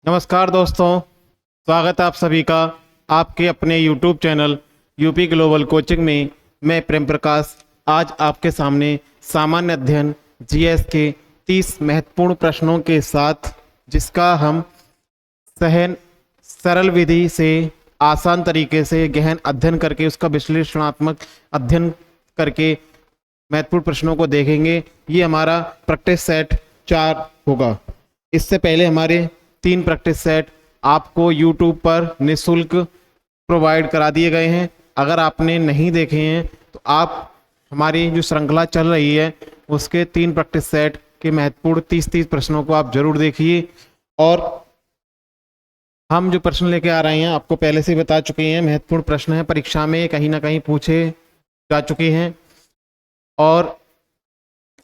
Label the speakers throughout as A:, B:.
A: नमस्कार दोस्तों, स्वागत है आप सभी का आपके अपने YouTube channel UP global coaching में। मैं प्रेम प्रकाश आज आपके सामने सामान्य अध्ययन जीएस के 30 महत्वपूर्ण प्रश्नों के साथ, जिसका हम सहन सरल विधि से आसान तरीके से गहन अध्ययन करके उसका विश्लेषणात्मक अध्ययन करके महत्वपूर्ण प्रश्नों को देखेंगे। ये हमारा प्रैक्टिस सेट 4 होगा। इससे पहले हमारे 3 प्रैक्टिस सेट आपको YouTube पर निःशुल्क प्रोवाइड करा दिए गए हैं। अगर आपने नहीं देखे हैं तो आप हमारी जो श्रृंखला चल रही है उसके 3 प्रैक्टिस सेट के महत्वपूर्ण 30 प्रश्नों को आप जरूर देखिए। और हम जो प्रश्न लेके आ रहे हैं आपको पहले से ही बता चुके हैं, महत्वपूर्ण प्रश्न है, परीक्षा में कहीं ना कहीं पूछे जा चुके हैं। और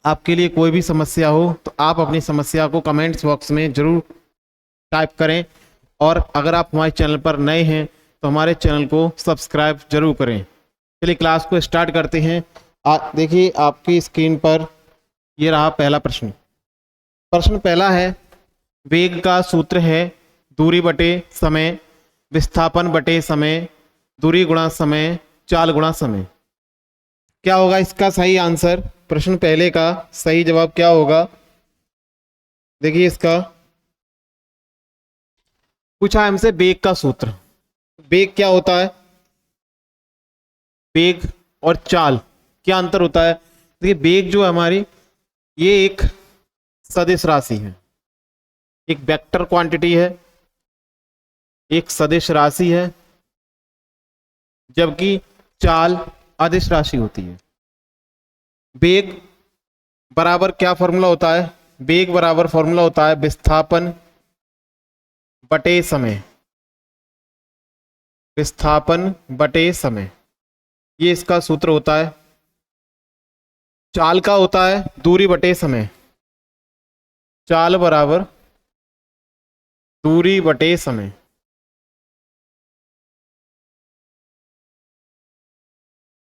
A: आपके लिए कोई भी समस्या हो तो आप अपनी समस्या को कमेंट्स बॉक्स में जरूर टाइप करें। और अगर आप हमारे चैनल पर नए हैं तो हमारे चैनल को सब्सक्राइब जरूर करें। चलिए क्लास को स्टार्ट करते हैं। देखिए आपकी स्क्रीन पर ये रहा पहला प्रश्न। प्रश्न पहला है, वेग का सूत्र है दूरी बटे समय, विस्थापन बटे समय, दूरी गुणा समय, चाल गुणा समय। क्या होगा इसका सही आंसर? प्रश्न पहले का सही जवाब क्या होगा? देखिए इसका पूछा है हमसे वेग का सूत्र। वेग क्या होता है? वेग और चाल क्या अंतर होता है? देखिए वेग जो है हमारी, ये एक सदिश राशि है, एक वेक्टर क्वांटिटी है, एक सदिश राशि है, जबकि चाल अदिश राशि होती है। वेग बराबर क्या फॉर्मूला होता है? वेग बराबर फॉर्मूला होता है विस्थापन बटे समय, विस्थापन बटे समय, ये इसका सूत्र होता है। चाल का होता है दूरी बटे समय, चाल बराबर दूरी बटे समय।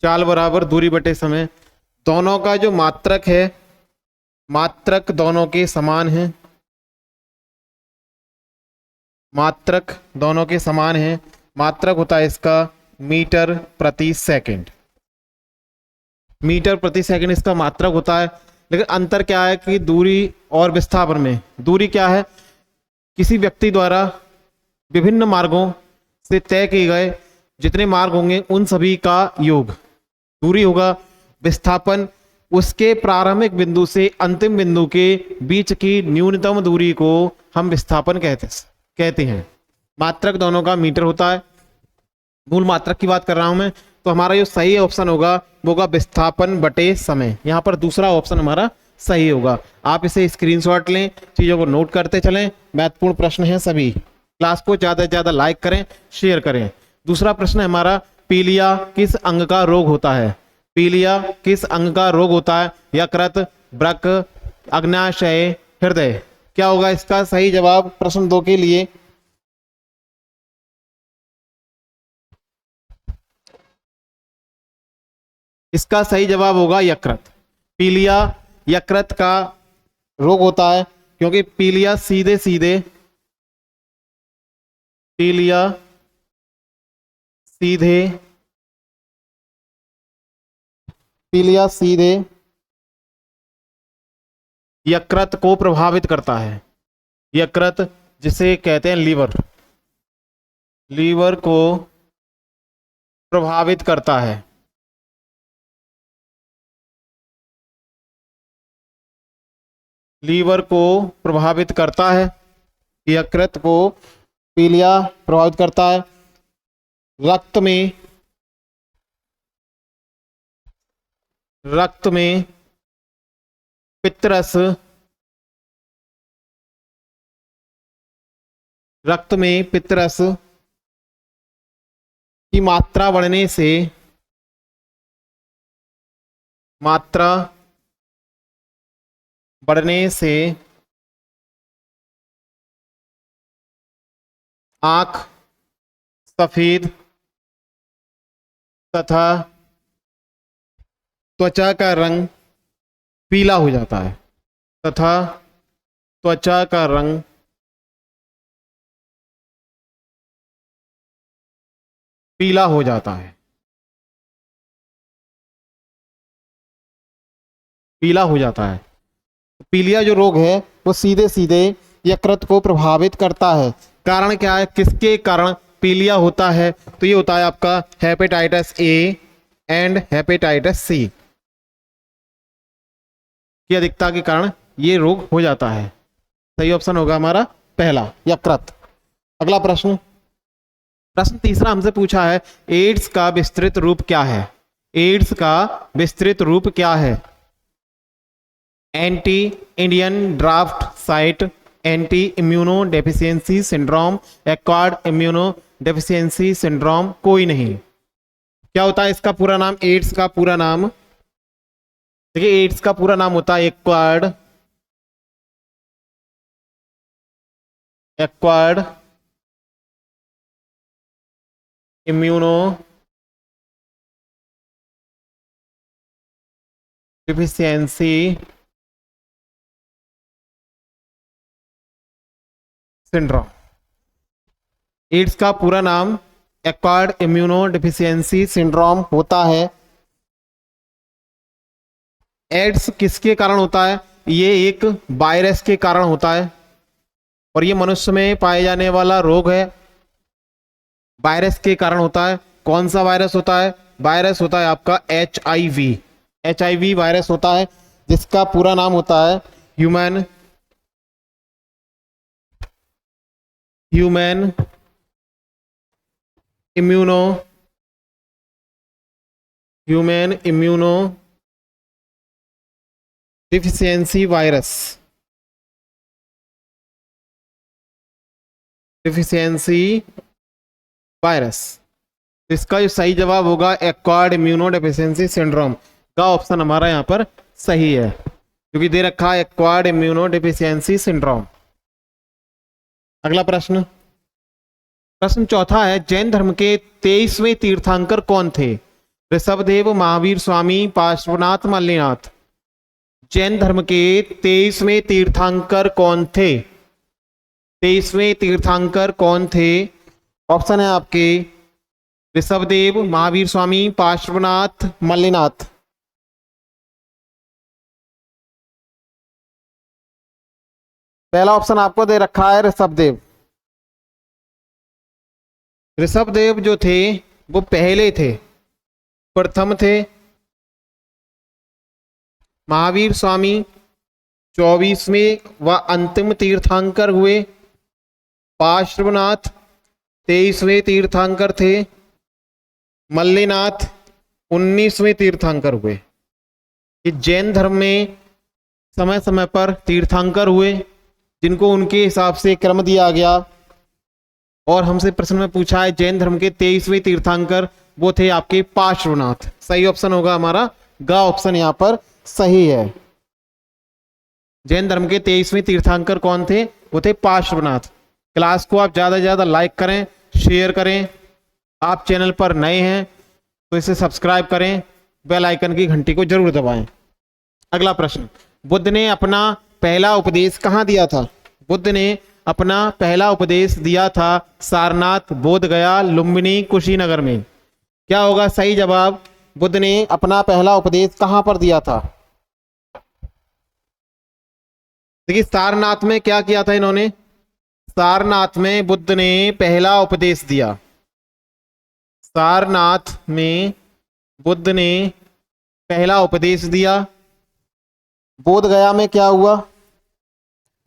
A: चाल बराबर दूरी बटे समय। दोनों का जो मात्रक है, मात्रक दोनों के समान है, मात्रक दोनों के समान है। मात्रक होता है इसका मीटर प्रति सेकंड, मीटर प्रति सेकंड इसका मात्रक होता है। लेकिन अंतर क्या है कि दूरी और विस्थापन में, दूरी क्या है? किसी व्यक्ति द्वारा विभिन्न मार्गों से तय किए गए जितने मार्ग होंगे उन सभी का योग दूरी होगा। विस्थापन उसके प्रारंभिक बिंदु से अंतिम बिंदु के बीच की न्यूनतम दूरी को हम विस्थापन कहते हैं। मात्रक दोनों का मीटर होता है। मूल मात्रक की बात कर रहा हूं मैं, तो हमारा जो सही ऑप्शन होगा वो होगा विस्थापन बटे समय। यहां पर दूसरा ऑप्शन हमारा सही होगा। आप इसे स्क्रीनशॉट लें, चीजों को नोट करते चलें। महत्वपूर्ण प्रश्न है सभी। क्लास को ज्यादा से ज्यादा लाइक करें, शेयर करें। दूसरा प्रश्न है हमारा, पीलिया किस अंग का रोग होता है? पीलिया किस अंग का रोग होता है? यकृत, वृक्क, अग्न्याशय, हृदय। क्या होगा इसका सही जवाब प्रश्न 2 के लिए? इसका सही जवाब होगा यकृत। पीलिया यकृत का रोग होता है, क्योंकि पीलिया सीधे सीधे, पीलिया सीधे, पीलिया सीधे यकृत को प्रभावित करता है। यकृत जिसे कहते हैं लीवर, लीवर को प्रभावित करता है। लीवर को प्रभावित करता है, यकृत को पीलिया प्रभावित करता है। रक्त में, रक्त में पित्तरस, रक्त में पित्तरस की मात्रा बढ़ने से, मात्रा बढ़ने से आंख सफेद तथा त्वचा का रंग पीला हो जाता है, तथा त्वचा का रंग पीला हो जाता है, पीला हो जाता है। पीलिया जो रोग है वो सीधे सीधे यकृत को प्रभावित करता है। कारण क्या है, किसके कारण पीलिया होता है? तो ये होता है आपका hepatitis A and hepatitis C की अधिकता के कारण ये रोग हो जाता है। सही ऑप्शन होगा हमारा पहला, यकृत। अगला प्रश्न, प्रश्न तीसरा हमसे पूछा है, एड्स का विस्तृत रूप क्या है? एड्स का विस्तृत रूप क्या है? Anti Indian draft site, anti immuno deficiency syndrome, acquired immuno deficiency syndrome, कोई नहीं। क्या होता है इसका पूरा नाम? एड्स का पूरा नाम, देखिए एड्स का पूरा नाम होता है acquired immuno deficiency syndrome. AIDS का पूरा नाम एक्वायर्ड इम्यूनो डिफिशियंसी सिंड्रोम होता है। एड्स किसके कारण होता है? ये एक वायरस के कारण होता है और ये मनुष्य में पाए जाने वाला रोग है, वायरस के कारण होता है। कौन सा वायरस होता है? वायरस होता है आपका HIV। HIV वायरस होता है जिसका पूरा नाम होता है ह्यूमन इम्यूनो डिफिशियंसी वायरस, इसका जो सही जवाब होगा एक्वायर्ड इम्यूनो डेफिशिएंसी सिंड्रोम का ऑप्शन हमारा यहाँ पर सही है, क्योंकि दे रखा है एक्वायर्ड इम्यूनो डेफिशिएंसी सिंड्रोम। अगला प्रश्न, प्रश्न चौथा है, जैन धर्म के 23वें तीर्थंकर कौन थे? ऋषभदेव, महावीर स्वामी, पार्श्वनाथ, मल्लिनाथ। जैन धर्म के 23वें तीर्थंकर कौन थे? 23वें तीर्थंकर कौन थे? ऑप्शन है आपके ऋषभदेव, महावीर स्वामी, पार्श्वनाथ, मल्लिनाथ। पहला ऑप्शन आपको दे रखा है ऋषभदेव। ऋषभदेव जो थे वो पहले थे, प्रथम थे। महावीर स्वामी 24वें व अंतिम तीर्थंकर हुए। पार्श्वनाथ 23वें तीर्थंकर थे। मल्लिनाथ 19वें तीर्थंकर हुए। ये जैन धर्म में समय समय पर तीर्थंकर हुए जिनको उनके हिसाब से क्रम दिया गया। और हमसे प्रश्न में पूछा है जैन धर्म के 23वें तीर्थंकर, वो थे आपके पार्श्वनाथ। सही ऑप्शन होगा हमारा गा ऑप्शन यहाँ पर सही है। जैन धर्म के 23वें तीर्थंकर कौन थे? वो थे पार्श्वनाथ। क्लास को आप ज़्यादा से ज़्यादा लाइक करें, शेयर करें। आप चैनल पर नए हैं तो इसे सब्सक्राइब करें, बेल आइकन की घंटी को जरूर दबाएं। अगला प्रश्न, बुद्ध ने अपना पहला उपदेश कहाँ दिया था? बुद्ध ने अपना पहला उपदेश दिया था सारनाथ, बोधगया, लुम्बिनी, कुशीनगर में। क्या होगा सही जवाब? बुद्ध ने अपना पहला उपदेश कहां पर दिया था? देखिए सारनाथ में क्या किया था इन्होंने? सारनाथ में बुद्ध ने पहला उपदेश दिया। सारनाथ में बुद्ध ने पहला उपदेश दिया। बोधगया में क्या हुआ?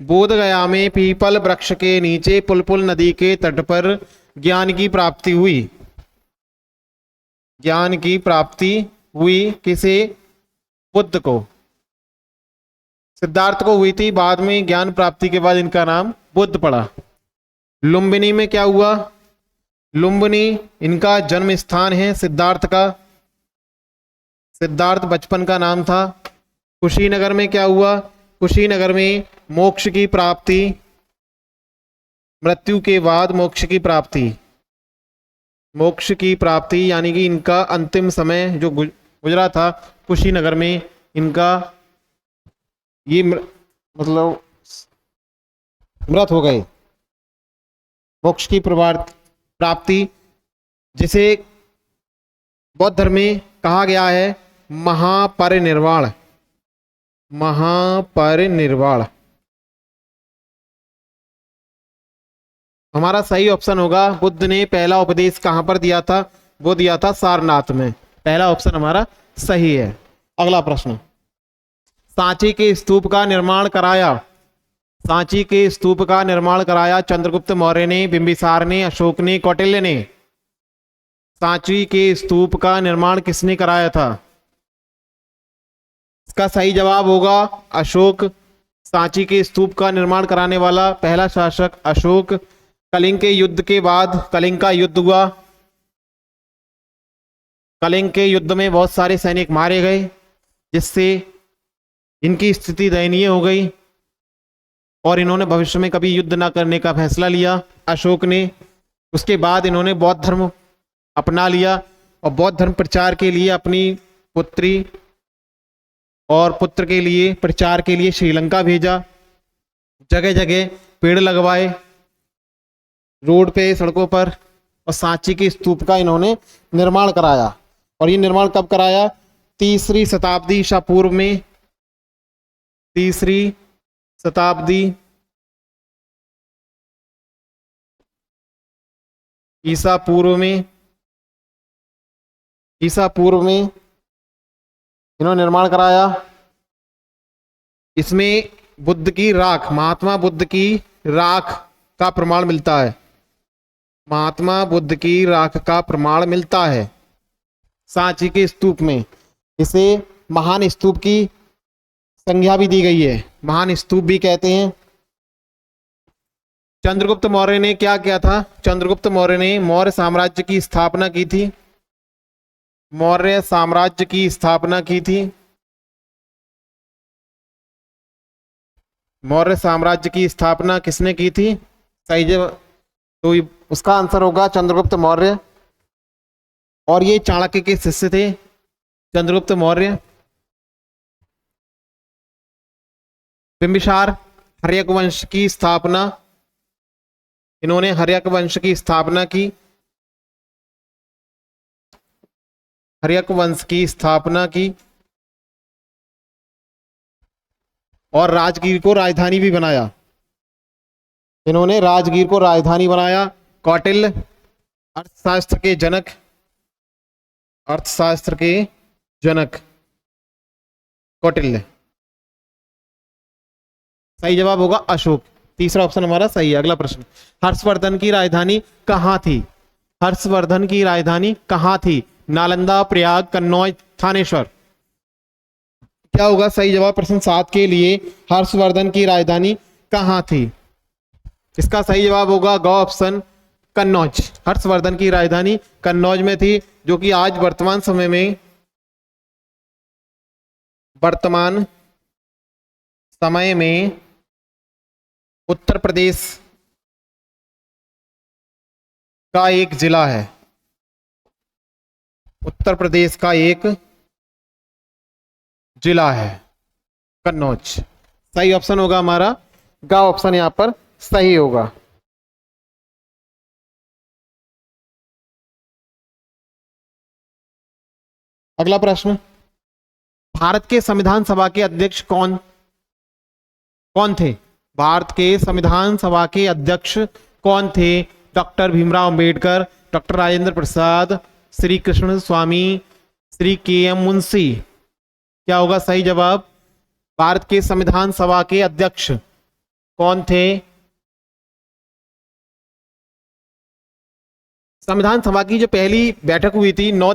A: बोधगया में पीपल वृक्ष के नीचे पुलपुल नदी के तट पर ज्ञान की प्राप्ति हुई। ज्ञान की प्राप्ति हुई किसे? बुद्ध को। सिद्धार्थ को हुई थी, बाद में ज्ञान प्राप्ति के बाद इनका नाम बुद्ध पड़ा। लुम्बिनी में क्या हुआ? लुम्बिनी इनका जन्म स्थान है सिद्धार्थ का। सिद्धार्थ बचपन का नाम था। कुशीनगर में क्या हुआ? कुशीनगर में मोक्ष की प्राप्ति, मृत्यु के बाद मोक्ष की प्राप्ति। मोक्ष की प्राप्ति यानी कि इनका अंतिम समय जो गुजरा था कुशीनगर में, इनका ये मतलब मृत हो गए। मोक्ष की प्राप्ति जिसे बौद्ध धर्म में कहा गया है महापरिनिर्वाण। महापरिनिर्वाण हमारा सही ऑप्शन होगा। बुद्ध ने पहला उपदेश कहां पर दिया था? वो दिया था सारनाथ में। पहला ऑप्शन हमारा सही है। अगला प्रश्न, सांची के स्तूप का निर्माण कराया, सांची के स्तूप का निर्माण कराया चंद्रगुप्त मौर्य ने, बिंबिसार ने, अशोक ने, कौटिल्य ने? सांची के स्तूप का निर्माण किसने कराया था? इसका सही जवाब होगा अशोक। सांची के स्तूप का निर्माण कराने वाला पहला शासक अशोक। कलिंग के युद्ध के बाद, कलिंग का युद्ध हुआ, कलिंग के युद्ध में बहुत सारे सैनिक मारे गए, जिससे इनकी स्थिति दयनीय हो गई और इन्होंने भविष्य में कभी युद्ध ना करने का फैसला लिया अशोक ने। उसके बाद इन्होंने बौद्ध धर्म अपना लिया और बौद्ध धर्म प्रचार के लिए अपनी पुत्री और पुत्र के लिए प्रचार के लिए श्रीलंका भेजा। जगह जगह पेड़ लगवाए, रोड पे, सड़कों पर, और सांची के स्तूप का इन्होंने निर्माण कराया। और ये निर्माण कब कराया? 3री शताब्दी ईसा पूर्व में। 3री शताब्दी ईसा पूर्व में, ईसा पूर्व में इन्होंने निर्माण कराया। इसमें बुद्ध की राख, महात्मा बुद्ध की राख का प्रमाण मिलता है। महात्मा बुद्ध की राख का प्रमाण मिलता है सांची के स्तूप में। इसे महान स्तूप की संज्ञा भी दी गई है, महान स्तूप भी कहते हैं। चंद्रगुप्त मौर्य ने क्या किया था? चंद्रगुप्त मौर्य ने मौर्य साम्राज्य की स्थापना की थी। मौर्य साम्राज्य की स्थापना की थी। मौर्य साम्राज्य की स्थापना किसने की थी? सही जवाब तो उसका आंसर होगा चंद्रगुप्त मौर्य। और ये चाणक्य के शिष्य थे चंद्रगुप्त मौर्य। बिंबिसार हर्यक वंश की स्थापना, इन्होंने हर्यक वंश की स्थापना की। हर्यक वंश की स्थापना की और राजगीर को राजधानी भी बनाया। इन्होंने राजगीर को राजधानी बनाया। कौटिल्य अर्थशास्त्र के जनक, अर्थशास्त्र के जनक कौटिल्य। सही जवाब होगा अशोक। तीसरा ऑप्शन हमारा सही है। अगला प्रश्न, हर्षवर्धन की राजधानी कहां थी? हर्षवर्धन की राजधानी कहां थी? नालंदा, प्रयाग, कन्नौज, थानेश्वर? क्या होगा सही जवाब प्रश्न 7 के लिए? हर्षवर्धन की राजधानी कहां थी? इसका सही जवाब होगा ग ऑप्शन, कन्नौज। हर्षवर्धन की राजधानी कन्नौज में थी, जो कि आज वर्तमान समय में, वर्तमान समय में उत्तर प्रदेश का एक जिला है। उत्तर प्रदेश का एक जिला है कन्नौज। सही ऑप्शन होगा हमारा ग ऑप्शन, यहां पर सही होगा। अगला प्रश्न, भारत के संविधान सभा के अध्यक्ष कौन कौन थे? भारत के संविधान सभा के अध्यक्ष कौन थे? डॉक्टर भीमराव अंबेडकर, डॉक्टर राजेंद्र प्रसाद, श्री कृष्ण स्वामी, श्री के.एम. मुंशी? क्या होगा सही जवाब? भारत के संविधान सभा के अध्यक्ष कौन थे? संविधान सभा की जो पहली बैठक हुई थी 9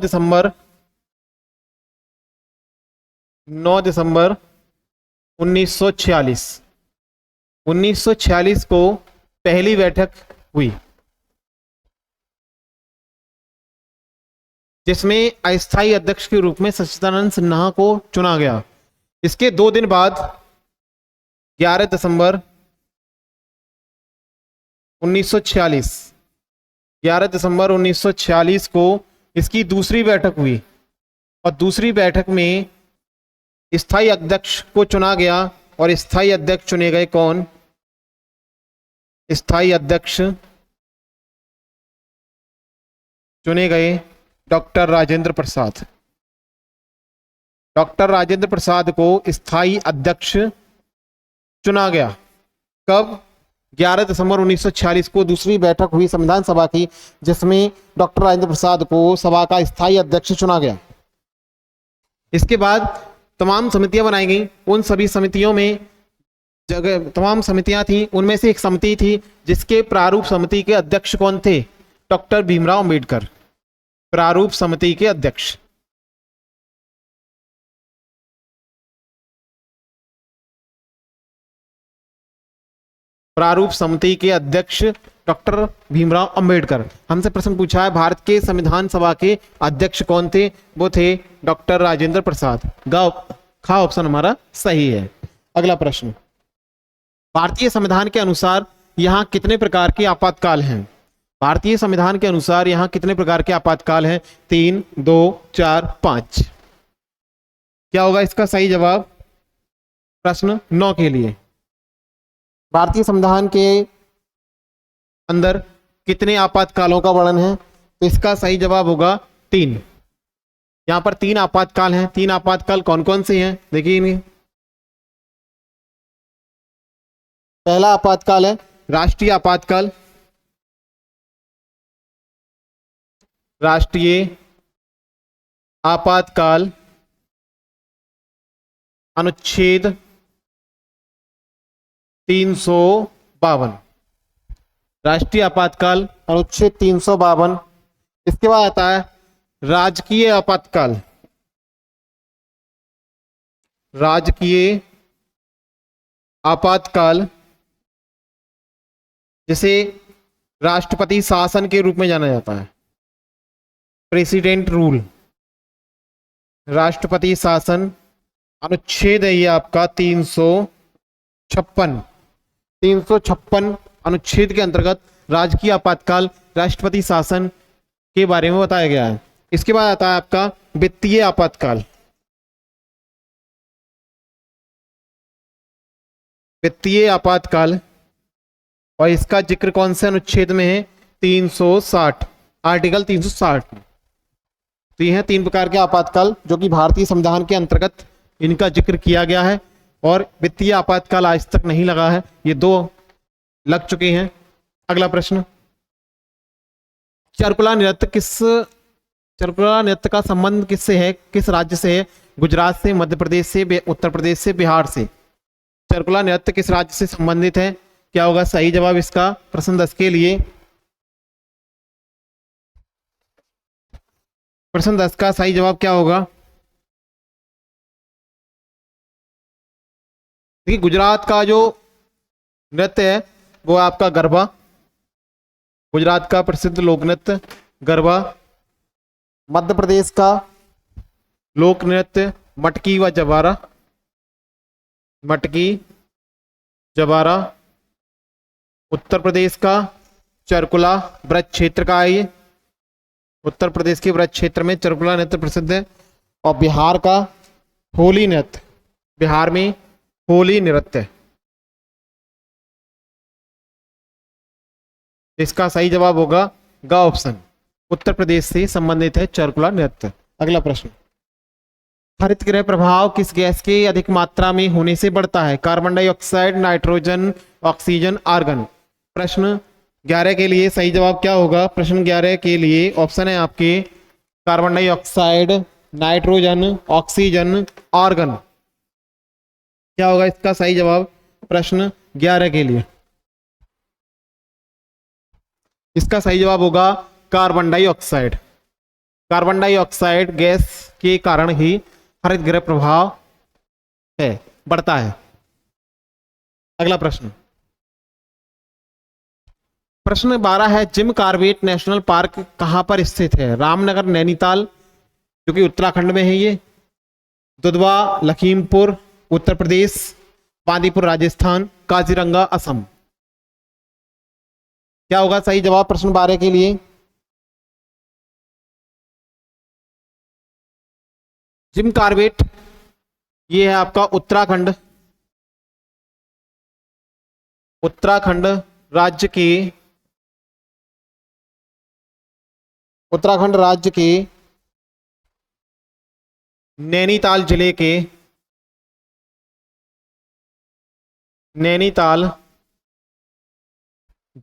A: दिसंबर 1946 को पहली बैठक हुई, जिसमें अस्थायी अध्यक्ष के रूप में सच्चिदानंद सिन्हा को चुना गया। इसके 2 दिन बाद 11 दिसंबर 1946 को इसकी दूसरी बैठक हुई और दूसरी बैठक में स्थायी अध्यक्ष को चुना गया। और स्थायी अध्यक्ष चुने गए कौन? स्थायी अध्यक्ष चुने गए डॉक्टर राजेंद्र प्रसाद। डॉक्टर राजेंद्र प्रसाद को स्थायी अध्यक्ष चुना गया। कब? 11 दिसंबर 1946 को दूसरी बैठक हुई संविधान सभा की, जिसमें डॉक्टर राजेंद्र प्रसाद को सभा का स्थायी अध्यक्ष चुना गया। इसके बाद तमाम समितियां बनाई गई। उन सभी समितियों में तमाम समितियां थी, उनमें से एक समिति थी जिसके प्रारूप समिति के अध्यक्ष कौन थे? डॉक्टर भीमराव अंबेडकर, प्रारूप समिति के अध्यक्ष। प्रारूप समिति के अध्यक्ष डॉक्टर भीमराव अंबेडकर। हमसे प्रश्न पूछा है भारत के संविधान सभा के अध्यक्ष कौन थे? वो थे डॉक्टर राजेंद्र प्रसाद। खा ऑप्शन हमारा सही है। अगला प्रश्न, भारतीय संविधान के अनुसार यहां कितने प्रकार के आपातकाल हैं? भारतीय संविधान के अनुसार यहां कितने प्रकार के आपातकाल हैं? 3, 2, 4, 5। क्या होगा इसका सही जवाब? प्रश्न 9 के लिए, भारतीय संविधान के अंदर कितने आपातकालों का वर्णन है? तो इसका सही जवाब होगा 3। यहां पर 3 आपातकाल हैं। 3 आपातकाल कौन कौन से हैं? देखिए इन्हें। पहला आपातकाल है राष्ट्रीय आपातकाल। राष्ट्रीय आपातकाल अनुच्छेद 352। राष्ट्रीय आपातकाल अनुच्छेद 352। इसके बाद आता है राजकीय आपातकाल। राजकीय आपातकाल जिसे राष्ट्रपति शासन के रूप में जाना जाता है, प्रेसिडेंट रूल। राष्ट्रपति शासन अनुच्छेद है ये आपका 356। 356 अनुच्छेद के अंतर्गत राजकीय आपातकाल, राष्ट्रपति शासन के बारे में बताया गया है। इसके बाद आता है आपका वित्तीय आपातकाल। वित्तीय आपातकाल, और इसका जिक्र कौन से अनुच्छेद में है? 360, आर्टिकल 360। तो ये हैं 3 प्रकार के आपातकाल जो कि भारतीय संविधान के अंतर्गत इनका जिक्र किया गया है। और वित्तीय आपातकाल आज तक नहीं लगा है, ये 2 लग चुके हैं। अगला प्रश्न, चरकुला नृत्य का संबंध किससे है? किस राज्य से है? गुजरात से, मध्य प्रदेश से, उत्तर प्रदेश से, बिहार से। चरकुला नृत्य किस राज्य से संबंधित है? क्या होगा सही जवाब इसका? प्रश्न 10 के लिए, प्रश्न 10 का सही जवाब क्या होगा? देखिए, गुजरात का जो नृत्य है वो आपका गरबा। गुजरात का प्रसिद्ध लोक नृत्य गरबा। मध्य प्रदेश का लोक नृत्य मटकी व जवारा। मटकी, जवारा। उत्तर प्रदेश का चरकुला, ब्रज क्षेत्र का है ये। उत्तर प्रदेश के ब्रज क्षेत्र में चरकुला नृत्य प्रसिद्ध है। और बिहार का होली नृत्य। बिहार में होली नृत्य। इसका सही जवाब होगा ग ऑप्शन, उत्तर प्रदेश से संबंधित है चरकुला नृत्य। अगला प्रश्न, हरित गृह प्रभाव किस गैस के अधिक मात्रा में होने से बढ़ता है? Carbon dioxide, nitrogen, oxygen, argon. प्रश्न 11 के लिए सही जवाब क्या होगा? प्रश्न 11 के लिए ऑप्शन है आपके carbon dioxide, nitrogen, oxygen, argon. क्या होगा इसका सही जवाब? प्रश्न 11 के लिए इसका सही जवाब होगा carbon dioxide. Carbon dioxide gas के कारण ही हरित गृह प्रभाव है, बढ़ता है। अगला प्रश्न, प्रश्न 12 है, जिम कॉर्बेट नेशनल पार्क कहां पर स्थित है? रामनगर, नैनीताल जो कि उत्तराखंड में है ये, दुधवा, लखीमपुर उत्तर प्रदेश, बांदीपुर राजस्थान, काजीरंगा असम। क्या होगा सही जवाब प्रश्न 12 के लिए? जिम कॉर्बेट ये है आपका उत्तराखंड। उत्तराखंड राज्य के उत्तराखंड राज्य के नैनीताल जिले के नैनीताल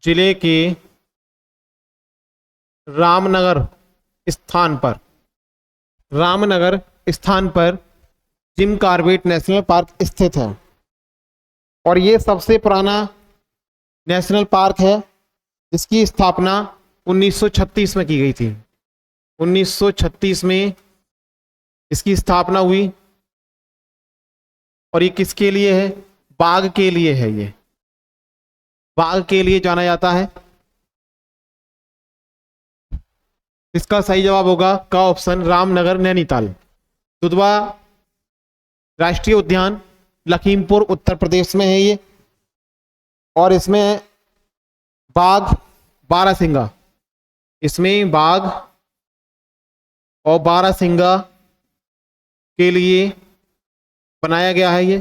A: जिले के रामनगर स्थान पर रामनगर स्थान पर जिम कॉर्बेट नेशनल पार्क स्थित है और ये सबसे पुराना नेशनल पार्क है जिसकी स्थापना 1936 में की गई थी। 1936 में इसकी स्थापना हुई और ये किसके लिए है? बाघ के लिए है। ये बाघ के लिए जाना जाता है। इसका सही जवाब होगा का ऑप्शन रामनगर नैनीताल। दुधवा राष्ट्रीय उद्यान लखीमपुर उत्तर प्रदेश में है ये और इसमें बाघ बारहसिंगा, इसमें बाघ और बारहसिंगा के लिए बनाया गया है ये।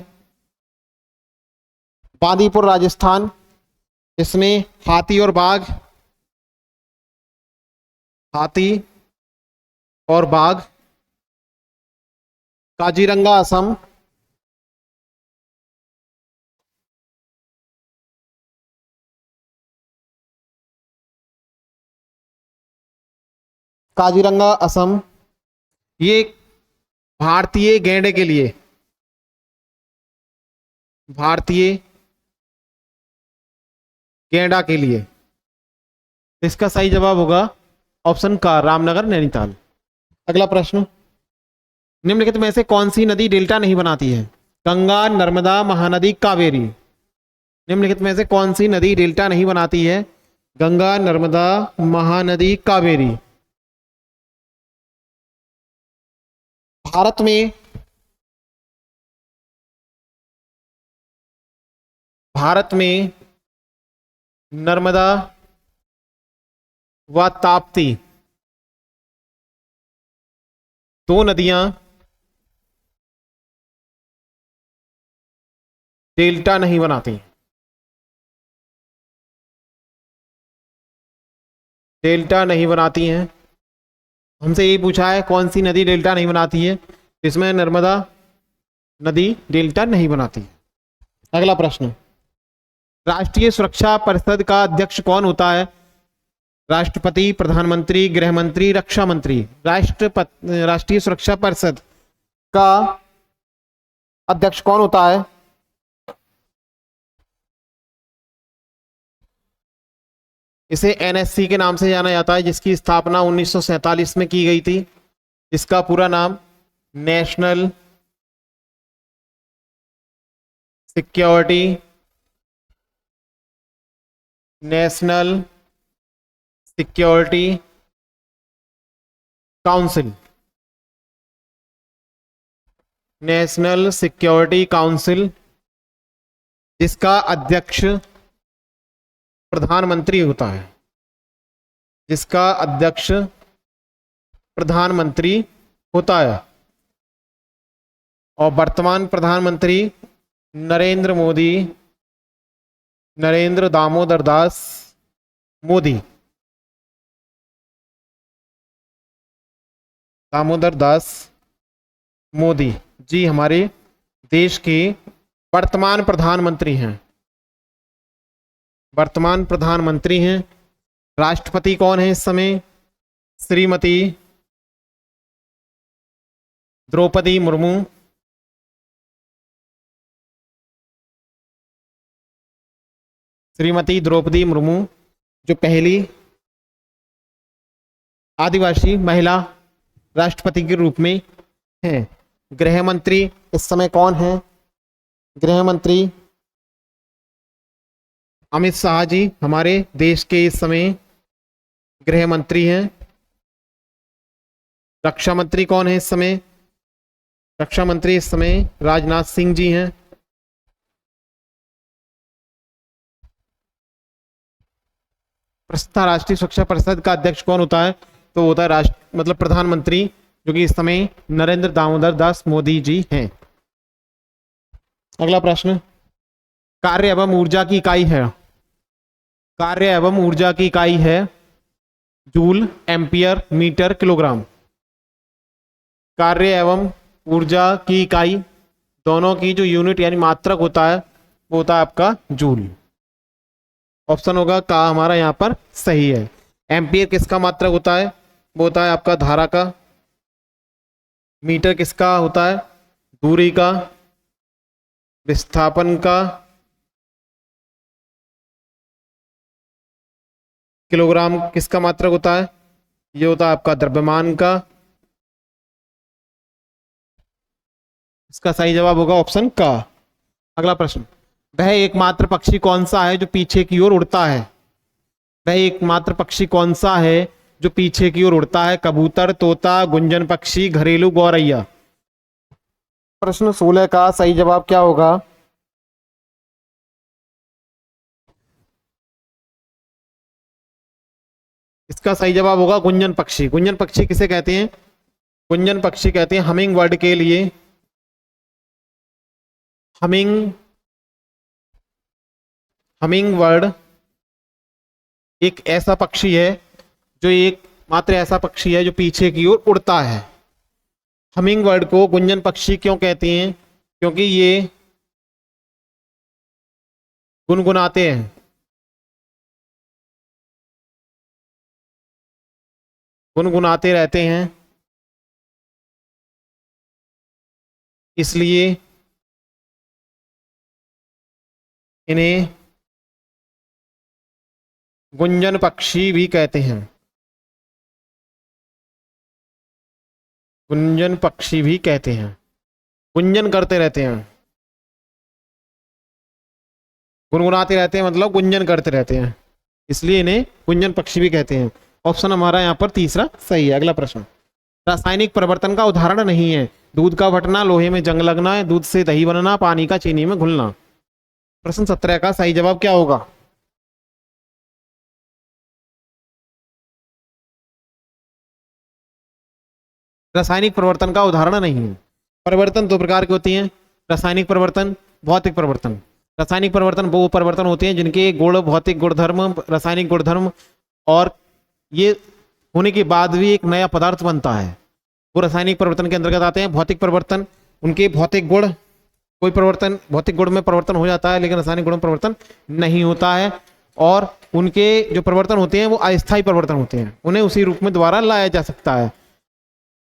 A: बांदीपुर राजस्थान, इसमें हाथी और बाघ, हाथी और बाघ। काजीरंगा असम, काजीरंगा असम ये भारतीय गैंडे के लिए, भारतीय गैंडा के लिए। इसका सही जवाब होगा ऑप्शन का रामनगर नैनीताल। अगला प्रश्न, निम्नलिखित में से कौन सी नदी डेल्टा नहीं बनाती है? गंगा, नर्मदा, महानदी, कावेरी। निम्नलिखित में से कौन सी नदी डेल्टा नहीं बनाती है? गंगा, नर्मदा, महानदी, कावेरी। भारत में नर्मदा व ताप्ती दो नदियां डेल्टा नहीं बनाती। डेल्टा नहीं बनाती हैं। हमसे यही पूछा है कौन सी नदी डेल्टा नहीं बनाती है, इसमें नर्मदा नदी डेल्टा नहीं बनाती है। अगला प्रश्न, राष्ट्रीय सुरक्षा परिषद का अध्यक्ष कौन होता है? राष्ट्रपति, प्रधानमंत्री, गृह मंत्री, रक्षा मंत्री। राष्ट्रीय सुरक्षा परिषद का अध्यक्ष कौन होता है? इसे एनएससी के नाम से जाना जाता है जिसकी स्थापना 1947 में की गई थी। इसका पूरा नाम national security council, national security council, जिसका अध्यक्ष प्रधानमंत्री होता है, जिसका अध्यक्ष प्रधानमंत्री होता है। और वर्तमान प्रधानमंत्री नरेंद्र दामोदर दास मोदी, जी हमारे देश के वर्तमान प्रधानमंत्री हैं। वर्तमान प्रधानमंत्री हैं। राष्ट्रपति कौन है इस समय? श्रीमती द्रौपदी मुर्मू। श्रीमती द्रौपदी मुर्मू जो पहली आदिवासी महिला राष्ट्रपति के रूप में हैं। गृह मंत्री इस समय कौन है? गृह मंत्री अमित शाह जी हमारे देश के इस समय गृह मंत्री हैं। रक्षा मंत्री कौन है इस समय? रक्षा मंत्री इस समय राजनाथ सिंह जी हैं। प्रस्ताव राष्ट्रीय सुरक्षा परिषद का अध्यक्ष कौन होता है? तो होता है प्रधानमंत्री, जो कि इस समय नरेंद्र दामोदर दास मोदी जी हैं। अगला प्रश्न, कार्य एवं ऊर्जा की इकाई है। कार्य एवं ऊर्जा की इकाई है जूल, एम्पियर, मीटर, किलोग्राम। कार्य एवं ऊर्जा की इकाई दोनों की जो यूनिट यानी मात्रक होता है वो होता है आपका जूल। ऑप्शन होगा का हमारा यहाँ पर सही है। एम्पियर किसका मात्रक होता है? वो होता है आपका धारा का। मीटर किसका होता है? दूरी का, विस्थापन का। किलोग्राम किसका मात्रक होता है? ये होता है आपका द्रव्यमान का। इसका सही जवाब होगा ऑप्शन का। अगला प्रश्न, वह एकमात्र पक्षी कौन सा है जो पीछे की ओर उड़ता है? वह एकमात्र पक्षी कौन सा है जो पीछे की ओर उड़ता है? कबूतर, तोता, गुंजन पक्षी, घरेलू गौरैया। प्रश्न 16 का सही जवाब क्या होगा? इसका सही जवाब होगा गुंजन पक्षी। गुंजन पक्षी किसे कहते हैं? गुंजन पक्षी कहते हैं हमिंग बर्ड के लिए। हमिंग हमिंग बर्ड एक ऐसा पक्षी है जो एक मात्र ऐसा पक्षी है जो पीछे की ओर उड़ता है। हमिंग बर्ड को गुंजन पक्षी क्यों कहते हैं? क्योंकि ये गुनगुनाते हैं। गुनगुनाते रहते हैं, इसलिए इन्हें गुंजन पक्षी भी कहते हैं। गुंजन पक्षी भी कहते हैं। गुंजन करते रहते हैं, गुनगुनाते रहते हैं मतलब गुंजन करते रहते हैं, इसलिए इन्हें गुंजन पक्षी भी कहते हैं। ऑप्शन हमारा यहाँ पर तीसरा सही है। अगला प्रश्न, रासायनिक परिवर्तन का उदाहरण नहीं है। दूध का फटना, लोहे में जंग लगना, दूध से दही बनना, पानी का चीनी में घुलना। प्रश्न 17 का सही जवाब क्या होगा? रासायनिक परिवर्तन का उदाहरण नहीं है। परिवर्तन दो प्रकार के होती हैं, रासायनिक परिवर्तन, भौतिक परिवर्तन। रासायनिक परिवर्तन वो परिवर्तन होते हैं जिनके गुण, भौतिक गुणधर्म, रासायनिक गुणधर्म और ये होने के बाद भी एक नया पदार्थ बनता है, वो रासायनिक परिवर्तन के अंतर्गत आते हैं। भौतिक परिवर्तन, उनके भौतिक गुण, कोई परिवर्तन भौतिक गुण में परिवर्तन हो जाता है लेकिन रासायनिक गुण में परिवर्तन नहीं होता है, और उनके जो परिवर्तन होते हैं वो अस्थायी परिवर्तन होते हैं, उन्हें उसी रूप में दोबारा लाया जा सकता है।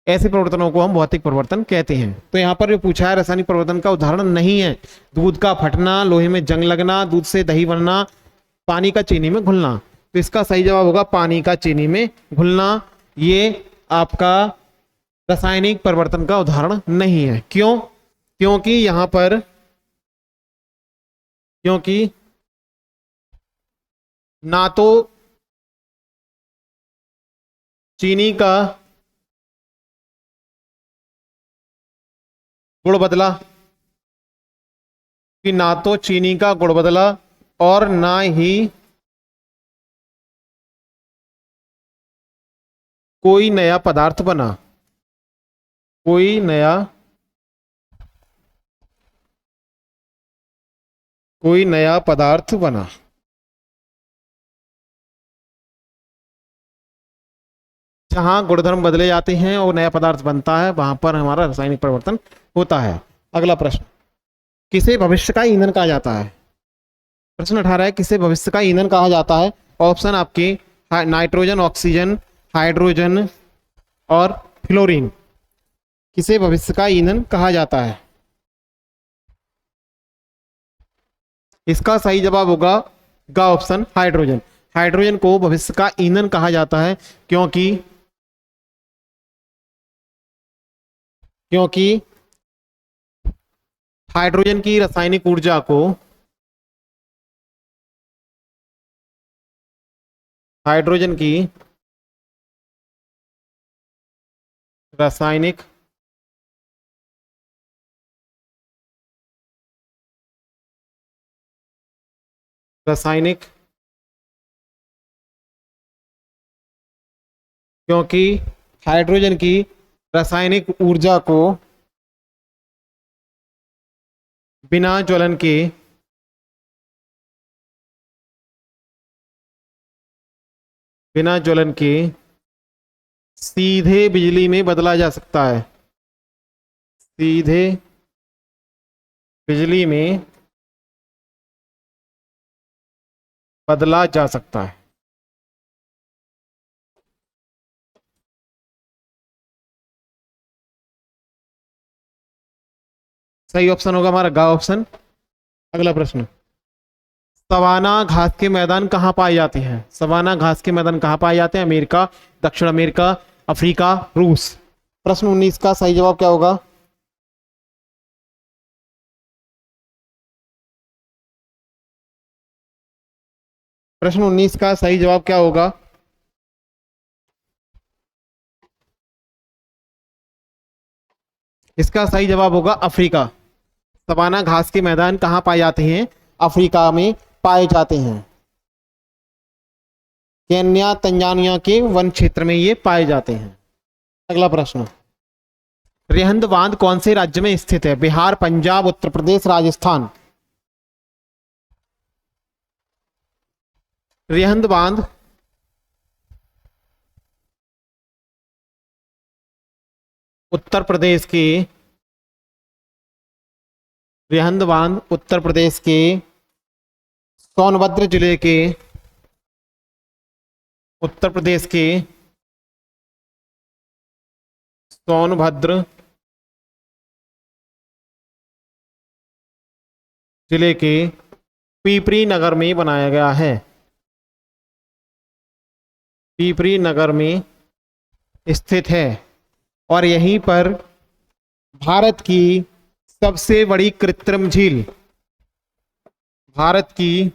A: ऐसे परिवर्तनों को हम भौतिक परिवर्तन कहते हैं। तो यहाँ पर जो पूछा है रासायनिक परिवर्तन का उदाहरण नहीं है दूध का फटना, लोहे में जंग लगना, दूध से दही बनना, पानी का चीनी में घुलना। तो इसका सही जवाब होगा पानी का चीनी में घुलना। ये आपका रासायनिक परिवर्तन का उदाहरण नहीं है। क्यों? क्योंकि यहां पर क्योंकि ना तो चीनी का गुण बदला, कि ना तो चीनी का गुण बदला और ना ही कोई नया पदार्थ बना। कोई नया कोई नया पदार्थ बना। जहां गुणधर्म बदले जाते हैं और नया पदार्थ बनता है वहां पर हमारा रासायनिक परिवर्तन होता है। अगला प्रश्न, किसे भविष्य का ईंधन कहा जाता है? प्रश्न 18 है, किसे भविष्य का ईंधन कहा जाता है? ऑप्शन आपके नाइट्रोजन, ऑक्सीजन, हाइड्रोजन और फ्लोरीन। किसे भविष्य का ईंधन कहा जाता है? इसका सही जवाब होगा गा ऑप्शन हाइड्रोजन। हाइड्रोजन को भविष्य का ईंधन कहा जाता है क्योंकि क्योंकि हाइड्रोजन की रासायनिक ऊर्जा को हाइड्रोजन की रासायनिक रासायनिक क्योंकि हाइड्रोजन की रासायनिक ऊर्जा को बिना ज्वलन के बिना ज्वलन के सीधे बिजली में बदला जा सकता है। सीधे बिजली में बदला जा सकता है। सही ऑप्शन होगा हमारा गा ऑप्शन। अगला प्रश्न, सवाना घास के मैदान कहाँ पाए जाते हैं? सवाना घास के मैदान कहाँ पाए जाते हैं? अमेरिका, दक्षिण अमेरिका, अफ्रीका, रूस। प्रश्न 19 का सही जवाब क्या होगा? प्रश्न 19 का सही जवाब क्या होगा? इसका सही जवाब होगा अफ्रीका। सवाना घास के मैदान कहाँ पाए जाते हैं? अफ्रीका में पाए जाते हैं। केन्या, तंजानिया के वन क्षेत्र में ये पाए जाते हैं। अगला प्रश्न, रिहंद बांध कौन से राज्य में स्थित है? बिहार, पंजाब, उत्तर प्रदेश, राजस्थान। रिहंद बांध उत्तर प्रदेश के, रिहंद बांध उत्तर प्रदेश के सोनभद्र जिले के, उत्तर प्रदेश के सोनभद्र जिले के पिपरी नगर में बनाया गया है। पिपरी नगर में स्थित है और यहीं पर भारत की सबसे बड़ी कृत्रिम झील, भारत की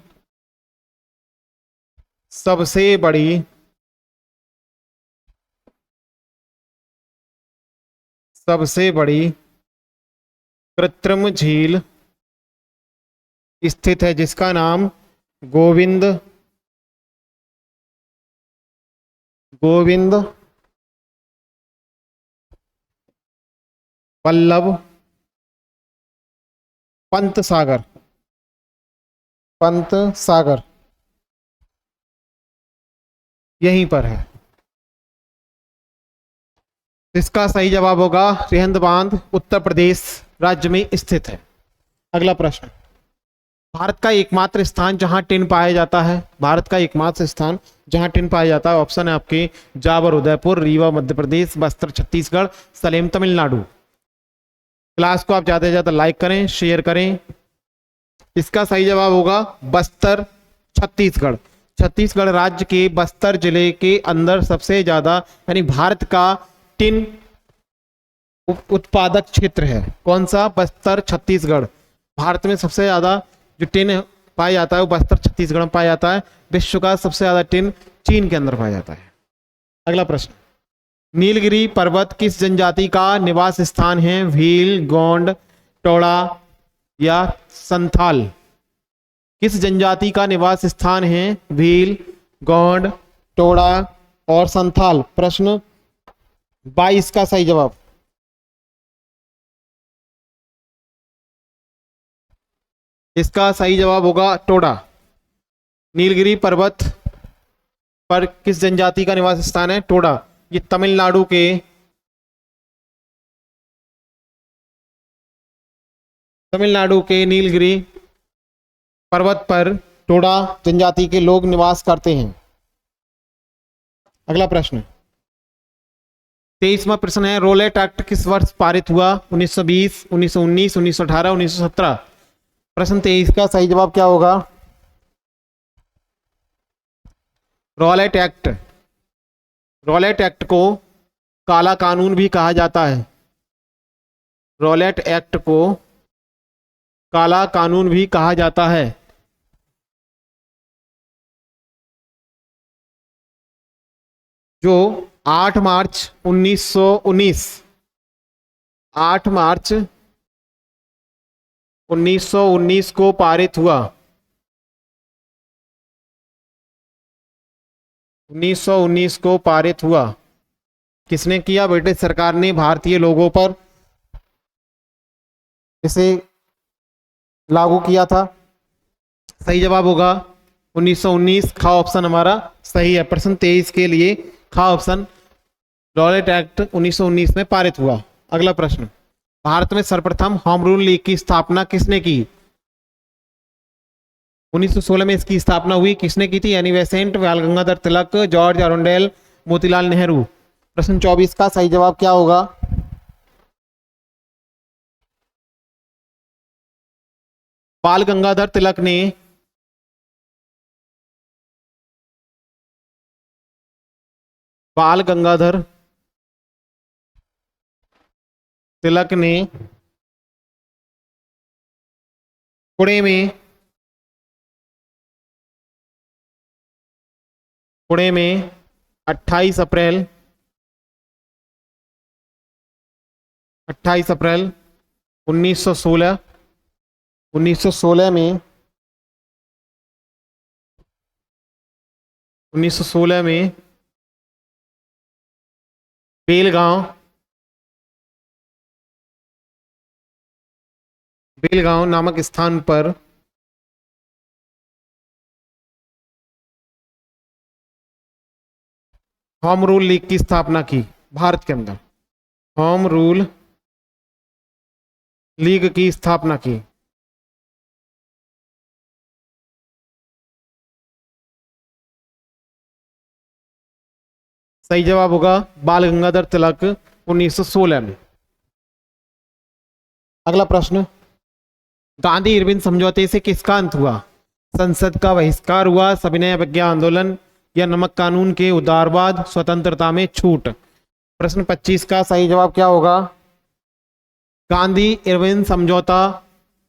A: सबसे बड़ी कृत्रिम झील स्थित है, जिसका नाम गोविंद वल्लभ पंत सागर यहीं पर है। इसका सही जवाब होगा रिहंद बांध उत्तर प्रदेश राज्य में स्थित है। अगला प्रश्न, भारत का एकमात्र स्थान जहां टिन पाया जाता है? भारत का एकमात्र स्थान जहां टिन पाया जाता है, ऑप्शन है आपके जावर उदयपुर, रीवा मध्य प्रदेश, बस्तर छत्तीसगढ़, सलेम तमिलनाडु। क्लास को आप ज्यादा से ज्यादा लाइक करें, शेयर करें। इसका सही जवाब होगा बस्तर छत्तीसगढ़। छत्तीसगढ़ राज्य के बस्तर जिले के अंदर सबसे ज्यादा यानी भारत का टिन उत्पादक क्षेत्र है। कौन सा? बस्तर छत्तीसगढ़। भारत में सबसे ज्यादा जो टिन पाया जाता है वो बस्तर छत्तीसगढ़ में पाया जाता है। विश्व का सबसे ज्यादा टिन चीन के अंदर पाया जाता है। अगला प्रश्न, नीलगिरी पर्वत किस जनजाति का निवास स्थान है? भील, गोंड, टोड़ा या संथाल। किस जनजाति का निवास स्थान है? भील, गोंड, टोड़ा और संथाल। प्रश्न 22 का सही जवाब। इसका सही जवाब होगा टोडा। नीलगिरी पर्वत पर किस जनजाति का निवास स्थान है? टोडा। ये तमिलनाडु के नीलगिरी पर्वत पर टोडा जनजाति के लोग निवास करते हैं। अगला प्रश्न, 23वां प्रश्न है, रोलेट एक्ट किस वर्ष पारित हुआ? 1920, 1919, 1918, 1917। प्रश्न 23 का सही जवाब क्या होगा? रोलेट एक्ट को काला कानून भी कहा जाता है। रोलेट एक्ट को काला कानून भी कहा जाता है। जो 8 मार्च 1919 को पारित हुआ। 1919 को पारित हुआ। किसने किया? ब्रिटिश सरकार ने भारतीय लोगों पर इसे लागू किया था। सही जवाब होगा 1919 खा ऑप्शन हमारा सही है। प्रश्न 23 के लिए खा ऑप्शन रॉलेट एक्ट 1919 में पारित हुआ। अगला प्रश्न, भारत में सर्वप्रथम होम रूल लीग की स्थापना किसने की? 1916 में इसकी स्थापना हुई। किसने की थी? एनी बेसेंट, बाल गंगाधर तिलक, जॉर्ज अरुंडेल, मोतीलाल नेहरू। प्रश्न 24 का सही जवाब क्या होगा? बाल गंगाधर तिलक ने बाल गंगाधर तिलक ने पुणे में 28 अप्रैल 1916 में 1916 में बेलगांव नामक स्थान पर होम रूल लीग की स्थापना की। भारत के अंदर होम रूल लीग की स्थापना की। सही जवाब होगा बाल गंगाधर तिलक 1916 में। अगला प्रश्न, गांधी इरविन समझौते से किसका अंत हुआ? संसद का बहिष्कार हुआ, सविनय अवज्ञा आंदोलन, या नमक कानून के उदारवाद, स्वतंत्रता में छूट। प्रश्न 25 का सही जवाब क्या होगा? गांधी इरविन समझौता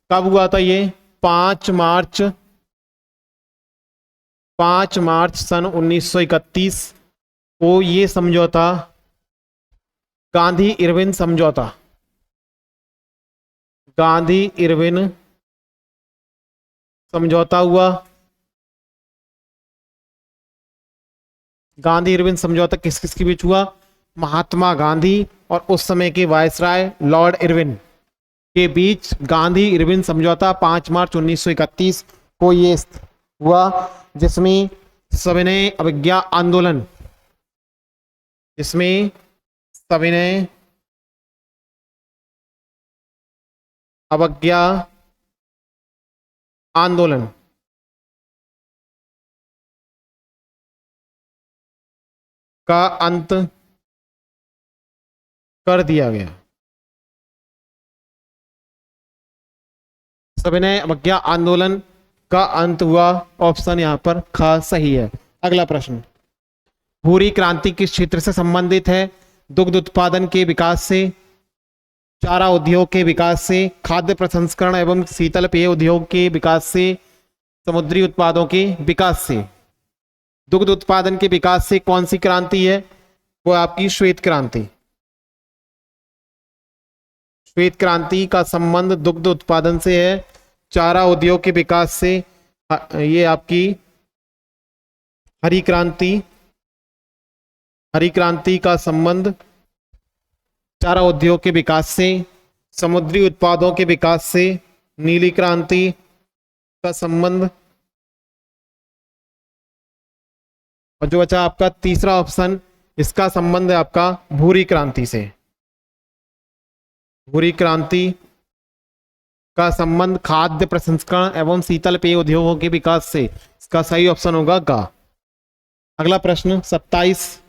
A: कब हुआ था? ये 5 मार्च सन 1931 को ये समझौता गांधी इरविन समझौता हुआ। गांधी इरविन समझौता किस किस के बीच हुआ? महात्मा गांधी और उस समय के वायसराय लॉर्ड इरविन के बीच गांधी इरविन समझौता 5 मार्च 1931 को ये हुआ, जिसमें सविनय अवज्ञा आंदोलन का अंत कर दिया गया। सविनय अवज्ञा आंदोलन का अंत हुआ। ऑप्शन यहां पर ख सही है। अगला प्रश्न, भूरी क्रांति किस क्षेत्र से संबंधित है? दुग्ध उत्पादन के विकास से, चारा उद्योग के विकास से, खाद्य प्रसंस्करण एवं शीतल पेय उद्योग के विकास से, समुद्री उत्पादों के विकास से। दुग्ध उत्पादन के विकास से कौन सी क्रांति है? वो आपकी श्वेत क्रांति। श्वेत क्रांति का संबंध दुग्ध उत्पादन से है। चारा उद्योग के विकास से ये आपकी हरी क्रांति का संबंध चारा उद्योग के विकास से, समुद्री उत्पादों के विकास से नीली क्रांति का संबंध, और जो बचा आपका तीसरा ऑप्शन, इसका संबंध है आपका भूरी क्रांति से। भूरी क्रांति का संबंध खाद्य प्रसंस्करण एवं शीतल पेय उद्योगों के विकास से। इसका सही ऑप्शन होगा गा। अगला प्रश्न 27।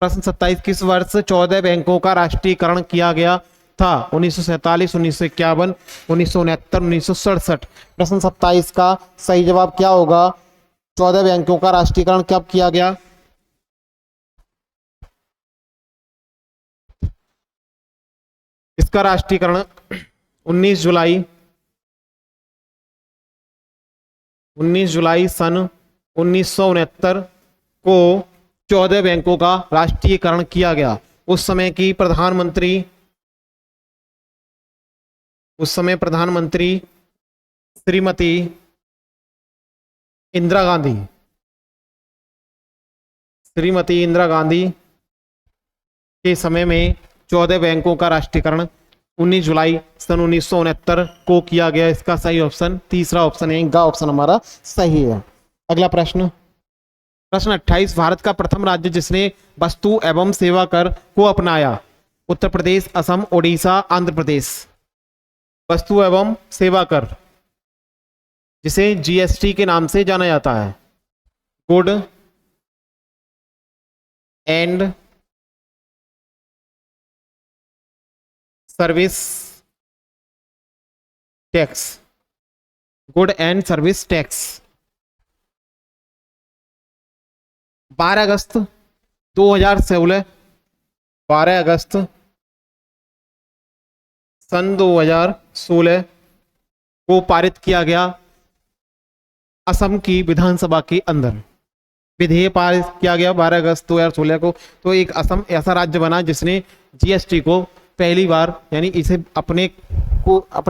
A: प्रश्न 27, किस वर्ष 14 बैंकों का राष्ट्रीयकरण किया गया था? 1947, 1951, 1969, 1967। प्रश्न 27 का सही जवाब क्या होगा? 14 बैंकों का राष्ट्रीयकरण कब किया गया? इसका राष्ट्रीयकरण 19 जुलाई सन 1969 को 14 बैंकों का राष्ट्रीयकरण किया गया। उस समय प्रधानमंत्री श्रीमती इंदिरा गांधी के समय में 14 बैंकों का राष्ट्रीयकरण 19 जुलाई सन 1969 को किया गया। इसका सही ऑप्शन तीसरा ऑप्शन है, ग ऑप्शन हमारा सही है। अगला प्रश्न, प्रश्न 28, भारत का प्रथम राज्य जिसने वस्तु एवं सेवा कर को अपनाया। उत्तर प्रदेश, असम, ओडिशा, आंध्र प्रदेश। वस्तु एवं सेवा कर जिसे जीएसटी के नाम से जाना जाता है, good and service tax, good and service tax. 12 अगस्त 2016, 12 अगस्त सन 2016 को पारित किया गया असम की विधानसभा के अंदर। विधेयक पारित किया गया 12 अगस्त 2016 को। तो एक असम ऐसा राज्य बना जिसने जीएसटी को पहली बार, यानी इसे अपने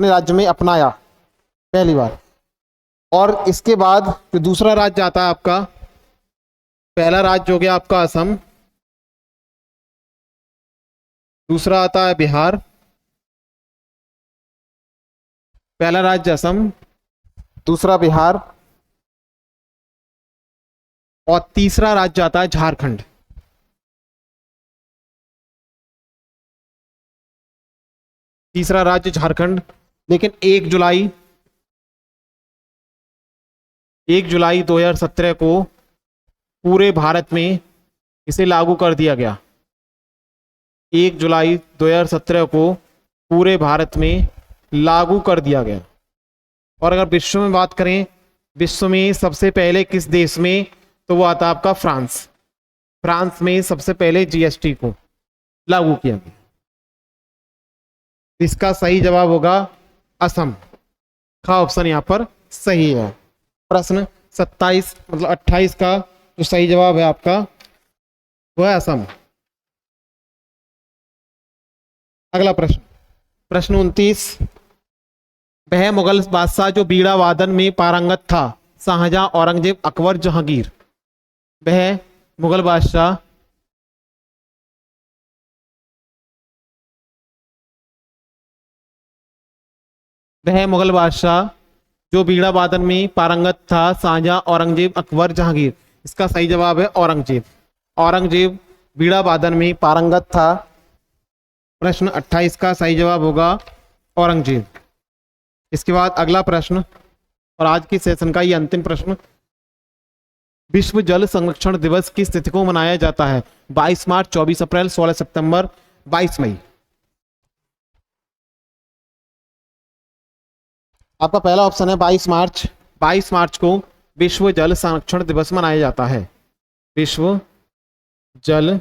A: राज्य में अपनाया पहली बार। और इसके बाद जो दूसरा राज्य आता है आपका, पहला राज्य हो गया आपका असम, दूसरा आता है बिहार, पहला राज्य असम, दूसरा बिहार, और तीसरा राज्य आता है झारखंड। तीसरा राज्य झारखंड। लेकिन 1 जुलाई 2017 को पूरे भारत में इसे लागू कर दिया गया। 1 जुलाई 2017 को पूरे भारत में लागू कर दिया गया। और अगर विश्व में बात करें, विश्व में सबसे पहले किस देश में, तो वो आता है आपका फ्रांस। फ्रांस में सबसे पहले जीएसटी को लागू किया गया। इसका सही जवाब होगा असम, का ऑप्शन यहां पर सही है। प्रश्न 27 मतलब 28 का जो सही जवाब है आपका वो है असम। अगला प्रश्न, प्रश्न 29, वह मुगल बादशाह जो बीड़ा वादन में पारंगत था, शाहजहां, औरंगजेब, अकबर, जहांगीर। वह मुगल बादशाह जो बीड़ा वादन में पारंगत था, शाहजहां, औरंगजेब, अकबर, जहांगीर। इसका सही जवाब है औरंगजेब। औरंगजेब बीड़ा वादन में पारंगत था। प्रश्न 28 का सही जवाब होगा औरंगजेब। इसके बाद अगला प्रश्न और आज की सेशन का ये अंतिम प्रश्न, विश्व जल संरक्षण दिवस किस तिथि को मनाया जाता है। 22 मार्च, 24 अप्रैल, 16 सितंबर, 22 मई। आपका पहला ऑप्शन है 22 मार्च। 22 मार्च को विश्व जल संरक्षण दिवस मनाया जाता है। विश्व जल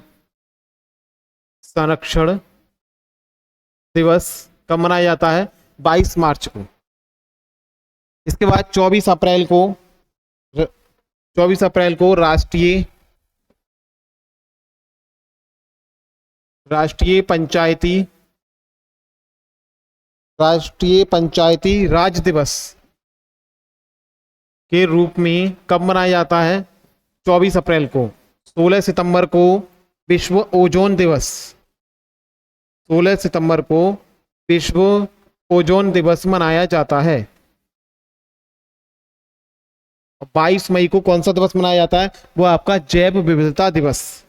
A: संरक्षण दिवस कब मनाया जाता है? 22 मार्च को। इसके बाद 24 अप्रैल को राष्ट्रीय पंचायती राज दिवस के रूप में कब मनाया जाता है? 24 अप्रैल को। 16 सितंबर को विश्व ओजोन दिवस, 16 सितंबर को विश्व ओजोन दिवस मनाया जाता है। 22 मई को कौन सा दिवस मनाया जाता है? वो आपका जैव विविधता दिवस।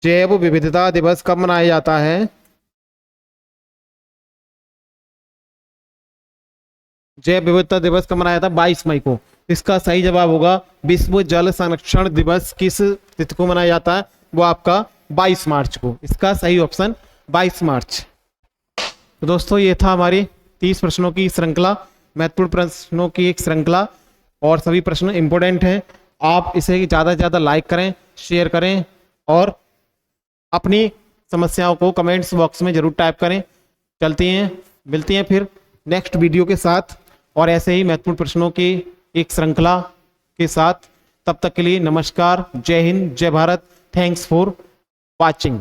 A: जैव विविधता दिवस कब मनाया जाता है? जैव विविधता दिवस कब मनाया जाता है? 22 मई को। इसका सही जवाब होगा विश्व जल संरक्षण दिवस किस तिथि को मनाया जाता है? वो आपका 22 मार्च को। इसका सही ऑप्शन 22 मार्च। तो दोस्तों ये था हमारी 30 प्रश्नों की श्रृंखला, महत्वपूर्ण प्रश्नों की एक श्रृंखला, और सभी प्रश्न इंपॉर्टेंट हैं। आप इसे ज़्यादा से ज़्यादा लाइक करें, शेयर करें और अपनी समस्याओं को कमेंट्स बॉक्स में जरूर टाइप करें। मिलती हैं फिर नेक्स्ट वीडियो के साथ और ऐसे ही महत्वपूर्ण प्रश्नों की एक श्रृंखला के साथ। तब तक के लिए नमस्कार, जय हिंद, जय भारत। Thanks for watching.